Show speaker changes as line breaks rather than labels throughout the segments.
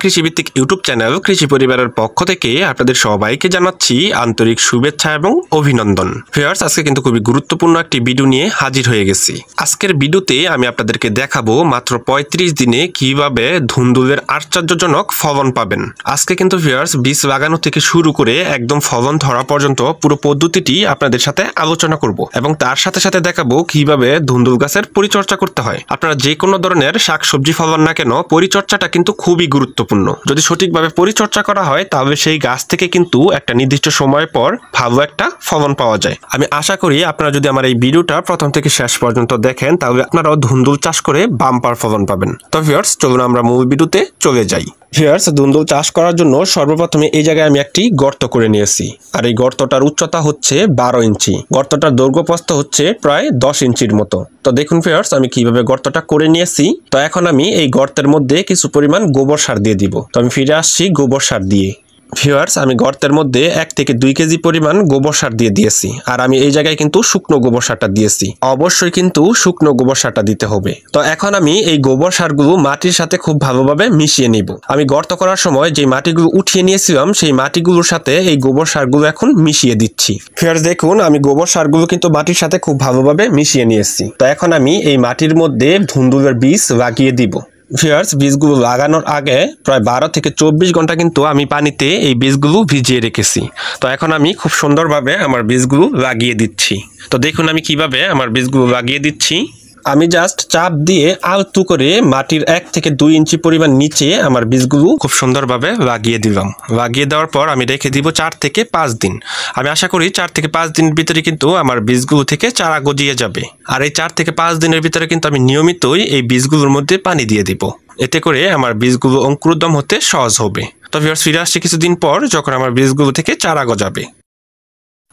কৃষিভিত্তিক YouTube channel কৃষি পরিবারের পক্ষ থেকে আপনাদের সবাইকে জানাচ্ছি আন্তরিক শুভেচ্ছা এবং অভিনন্দন। ভিউয়ার্স, আজকে কিন্তু খুবই গুরুত্বপূর্ণ একটি ভিডিও নিয়ে হাজির হয়ে গেছি। আজকের ভিডিওতে আমি আপনাদেরকে দেখাবো মাত্র ৩৫ দিনে কিভাবে ধুন্দুলের আশ্চর্যজনক ফলন পাবেন। আজকে কিন্তু ভিউয়ার্স বীজ লাগানো থেকে শুরু করে একদম ফলন ধরা পর্যন্ত পুরো পদ্ধতিটি আপনাদের সাথে আলোচনা করব এবং তার সাথে সাথে দেখাবো কিভাবে ধুন্দুল গাছের পরিচর্যা করতে হয়। আপনারা যে কোনো ধরনের শাকসবজি ফলন না কেন, পরিচর্যাটা কিন্তু খুবই গুরুত্বপূর্ণ। যদি সঠিকভাবে পরিচর্যা করা হয় তাহলে সেই গাছ থেকে কিন্তু একটা নির্দিষ্ট সময় পর ভালো একটা ফলন পাওয়া যায়। আমি আশা করি আপনারা যদি আমার এই ভিডিওটা প্রথম থেকে শেষ পর্যন্ত দেখেন তাহলে আপনারাও ধুন্দুল চাষ করে বাম্পার ফলন পাবেন। তো ভিউয়ার্স, চলুন আমরা মূল ভিডিওতে চলে যাই। ভিউয়ার্স, ধুন্দুল চাষ করার জন্য সর্বপ্রথমে এই জায়গায় আমি একটি গর্ত করে নিয়েছি, আর এই গর্তটার উচ্চতা হচ্ছে 12 ইঞ্চি। গর্তটার দৈর্ঘ্যপ্রস্থ হচ্ছে প্রায় 10 ইঞ্চির মতো। তো দেখুন ভিউয়ার্স, আমি কিভাবে গর্তটা করে নিয়েছি। তো এখন আমি এই গর্তের মধ্যে কিছু পরিমাণ গোবর সার দিয়ে দিব। তো আমি ফিরে আসছি গোবর সার দিয়ে। ভিউয়ার্স, আমি গর্তের মধ্যে 1 থেকে 2 কেজি পরিমাণ গোবর সার দিয়ে দিয়েছি, আর আমি এই জায়গায় কিন্তু শুকনো গোবর সারটা দিয়েছি। অবশ্যই কিন্তু শুকনো গোবর সারটা দিতে হবে। তো এখন আমি এই গোবর সারগুলো মাটির সাথে খুব ভালোভাবে মিশিয়ে নিব। আমি গর্ত করার সময় যে মাটিগুলো উঠিয়ে নিয়েছিলাম সেই মাটিগুলোর সাথে এই গোবর সারগুলো এখন মিশিয়ে দিচ্ছি। ভিউয়ার্স, দেখুন আমি গোবর সারগুলো কিন্তু মাটির সাথে খুব ভালোভাবে মিশিয়ে নিয়েছি। তো এখন আমি এই মাটির মধ্যে ধুন্দুলের বীজ লাগিয়ে দিব। ভিউয়ার্স, বীজগুলো লাগানোর আগে প্রায় 12 থেকে 24 ঘন্টা কিন্তু আমি পানিতে এই বীজগুলো ভিজিয়ে রেখেছি। তো এখন আমি খুব সুন্দরভাবে আমার বীজগুলো লাগিয়ে দিচ্ছি। তো দেখুন আমি কিভাবে আমার বীজগুলো লাগিয়ে দিচ্ছি। আমি জাস্ট চাপ দিয়ে আলতু করে মাটির 1 থেকে 2 ইঞ্চি পরিমাণ নিচে আমার বীজগুলো খুব সুন্দরভাবে লাগিয়ে দিলাম। লাগিয়ে দেওয়ার পর আমি রেখে দিব 4 থেকে 5 দিন। আমি আশা করি 4 থেকে 5 দিনের ভিতরে কিন্তু আমার বীজগুলো থেকে চারা গজিয়ে যাবে। আর এই 4 থেকে 5 দিনের ভিতরে কিন্তু আমি নিয়মিতই এই বীজগুলোর মধ্যে পানি দিয়ে দিব। এতে করে আমার বীজগুলো অঙ্কুরোদ্গম হতে সহজ হবে। তো ভিউয়ার্স, ফিরে আসছি কিছুদিন পর যখন আমার বীজগুলো থেকে চারা গজাবে।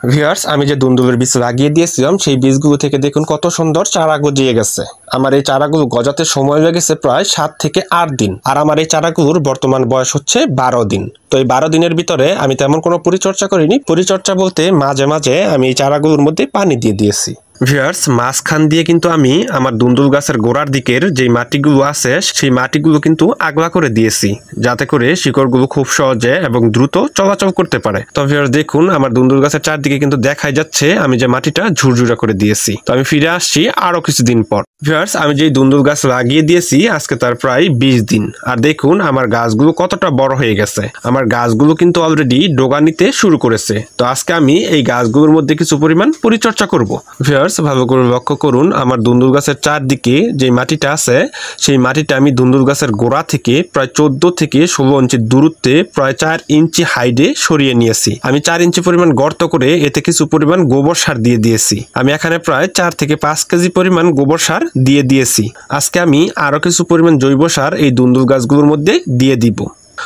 ভিউয়ার্স, আমি যে ধুন্দুলের বীজ লাগিয়ে দিয়েছিলাম সেই বীজগুলো থেকে দেখুন কত সুন্দর চারা গজিয়ে গেছে। আমার এই চারাগুলো গজাতে সময় লেগেছে প্রায় 7 থেকে 8 দিন, আর আমার এই চারাগুলোর বর্তমান বয়স হচ্ছে 12 দিন। তো এই 12 দিনের ভিতরে আমি তেমন কোনো পরিচর্যা করিনি। পরিচর্যা বলতে মাঝে মাঝে আমি এই চারাগুলোর মধ্যে পানি দিয়ে দিয়েছি। ভিউয়ার্স, মাঝখান দিয়ে কিন্তু আমি আমার ধুন্দুল গাছের গোড়ার দিকের যে মাটিগুলো আছে সেই মাটিগুলো কিন্তু আগলা করে দিয়েছি, যাতে করে শিকড়গুলো খুব সহজে এবং দ্রুত চলাচল করতে পারে। তো ভিউয়ার্স, দেখুন আমার ধুন্দুল গাছের চারদিকে কিন্তু দেখাই যাচ্ছে আমি যে মাটিটা ঝুরঝুরা করে দিয়েছি। তো আমি ফিরে আসছি আরো কিছুদিন পর। ভিউয়ার্স, আমি যে ধুন্দুল গাছ লাগিয়ে দিয়েছি আজকে তার প্রায় 20 দিন, আর দেখুন আমার গাছগুলো কতটা বড় হয়ে গেছে। আমার গাছগুলো কিন্তু অলরেডি ডগা নিতে শুরু করেছে। তো আজকে আমি এই গাছগুলোর মধ্যে কিছু পরিমাণ পরিচর্যা করব। ভিউয়ার্স, ভালো করে লক্ষ্য করুন আমার ধুন্দুল গাছের চারদিকে যে মাটিটা আছে সেই মাটিটা আমি ধুন্দুল গাছের গোড়া থেকে প্রায় 14 থেকে 16 ইঞ্চি দূরত্বে প্রায় 4 ইঞ্চি হাইডে সরিয়ে নিয়েছি। আমি 4 ইঞ্চি পরিমাণ গর্ত করে এতে কিছু পরিমাণ গোবর সার দিয়ে দিয়েছি। আমি এখানে প্রায় 4 থেকে 5 কেজি পরিমাণ গোবর সার দিয়ে দিয়েছি। আজকে আমি আরো কিছু পরিমাণ জৈব সার এই ধুন্দুল গাছগুলোর মধ্যে দিয়ে দিব।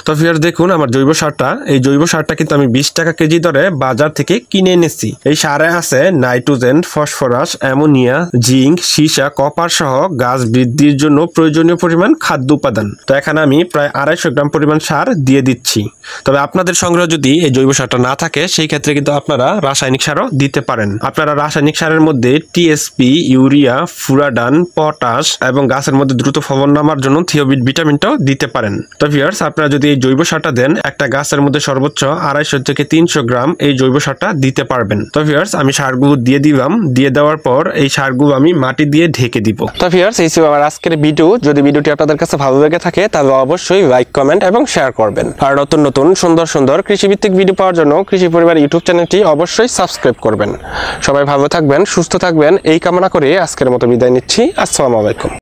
তো ভিউয়ার্স, দেখুন আমার জৈব সারটা কিন্তু আমি 20 টাকা কেজি দরে বাজার থেকে কিনে এনেছি। এই সারে আছে নাইট্রোজেন, ফসফরাস, অ্যামোনিয়া, জিঙ্ক, সীসা, কপার সহ গাছ বৃদ্ধির জন্য প্রয়োজনীয় পরিমাণ খাদ্য উপাদান। তো এখানে আমি প্রায় 250 গ্রাম পরিমাণ সার দিয়ে দিচ্ছি। তবে আপনাদের সংগ্রহ যদি এই জৈব সারটা না থাকে সেই ক্ষেত্রে কিন্তু আপনারা রাসায়নিক সারও দিতে পারেন। আপনারা রাসায়নিক সারের মধ্যে টিএসপি, ইউরিয়া, ফুরাডান, পটাশ এবং গাছের মধ্যে দ্রুত ফলন নামার জন্য থিওবিট ভিটামিনটাও দিতে পারেন। তো ভিউয়ার্স, আপনারা যদি এই জৈব সারটা দেন একটা গাছের মধ্যে সর্বোচ্চ 250 থেকে 300 গ্রাম এই জৈব সারটা দিতে পারবেন। তো ভিউয়ার্স, আমি সারগুলো দিয়ে দিলাম। দিয়ে দেওয়ার পর এই সারগুলো আমি মাটি দিয়ে ঢেকে দিব। তো ভিউয়ার্স, এই ছিল আমার আজকের ভিডিও। যদি ভিডিওটি আপনাদের কাছে ভালো লেগে থাকে তাহলে অবশ্যই লাইক, কমেন্ট এবং শেয়ার করবেন। আর নতুন নতুন সুন্দর সুন্দর কৃষিভিত্তিক ভিডিও পাওয়ার জন্য কৃষি পরিবার ইউটিউব চ্যানেলটি অবশ্যই সাবস্ক্রাইব করবেন। সবাই ভালো থাকবেন, সুস্থ থাকবেন এই কামনা করে আজকের মতো বিদায় নিচ্ছি। আসসালামু আলাইকুম।